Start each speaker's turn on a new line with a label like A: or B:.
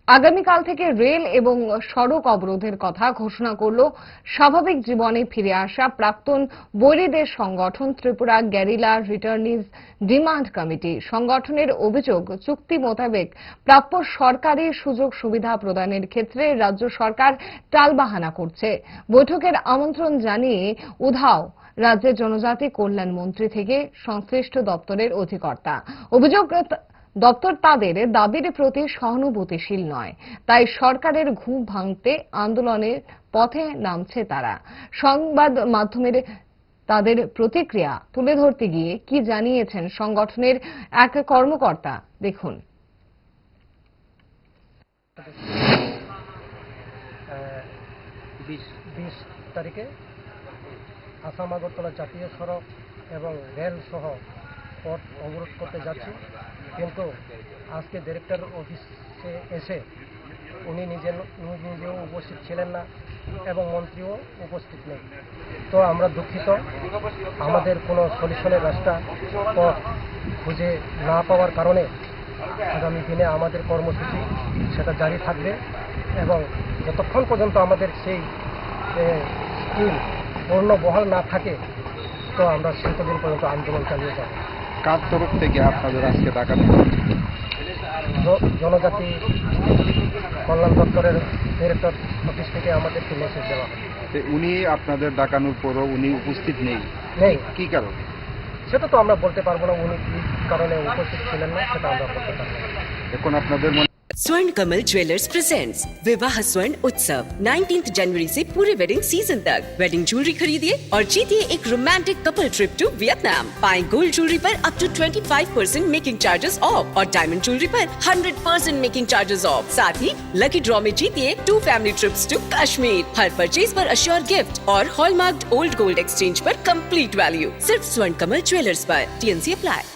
A: আগামীকাল থেকে রেল এবং সড়ক অবরোধের কথা ঘোষণা করল স্বাভাবিক জীবনে ফিরে আসা প্রাক্তন বৈরীদের সংগঠন Tripura guerrilla returnees demand committee. সংগঠনের অভিযোগ, চুক্তি মোতাবেক প্রাপ্য সরকারি সুযোগ সুবিধা প্রদানের ক্ষেত্রে রাজ্য সরকার টালবাহানা করছে। বৈঠকের আমন্ত্রণ জানিয়ে উধাও রাজ্যের জনজাতি কল্যাণ মন্ত্রী থেকে সংশ্লিষ্ট দপ্তরের অধিকর্তা। অভিযোগ, দপ্তর তাদের দাবির প্রতি সহানুভূতিশীল নয়, তাই সরকারের ঘুম ভাঙতে আন্দোলনের পথে নামছে তারা। সংবাদ মাধ্যমের তাদের প্রতিক্রিয়া তুলে ধরতে গিয়ে কি জানিয়েছেন সংগঠনের এক কর্মকর্তা, দেখুন।
B: 20 তারিখে আসাম আগরতলা জাতীয় সড়ক এবং রেল সহ পথ অবরোধ করতে যাচ্ছি, কিন্তু আজকে ডিরেক্টর অফিসে এসে উনি নিজেও উপস্থিত ছিলেন না এবং মন্ত্রীও উপস্থিত নেই। তো আমরা দুঃখিত, আমাদের কোনো সলিউশনের রাস্তা পথ খুঁজে না পাওয়ার কারণে আগামী দিনে আমাদের কর্মসূচি সেটা জারি থাকবে এবং যতক্ষণ পর্যন্ত আমাদের সেই স্কিম পূর্ণ বহাল না থাকে তো আমরা ততদিন পর্যন্ত আন্দোলন চালিয়ে যাব।
C: কার তরফ থেকে আপনাদের আজকে ডাকা?
B: জনজাতি কল্যাণ দপ্তরের ডিরেক্টর অফিস থেকে আমাদেরকে মেসেজ দেওয়া হয়।
C: উনি আপনাদের ডাকানোর পরও উনি উপস্থিত নেই, কি কারণ
B: সেটা তো আমরা বলতে পারবো না। উনি কি কারণে উপস্থিত ছিলেন না সেটা আমরা বলতে পারবো না।
C: এখন আপনাদের
D: स्वर्ण कमल ज्वेलर्स प्रेजेंट्स विवाह स्वर्ण उत्सव 19 जनवरी से पूरे वेडिंग सीजन तक। वेडिंग ज्वेलरी खरीदिए और जीतिए एक romantic couple trip to Vietnam. पाएं गोल्ड ज्वेलरी पर up to 25% making charges off और डायमंड ज्वेलरी पर 100% मेकिंग चार्जेस ऑफ। साथ ही लकी ड्रॉ में जीतिए 2 फैमिली ट्रिप्स टू कश्मीर। हर परचेज पर अश्योर गिफ्ट और हॉलमार्क्ड ओल्ड गोल्ड एक्सचेंज पर कंप्लीट वैल्यू। सिर्फ स्वर्ण कमल ज्वेलर्स पर। TNC apply.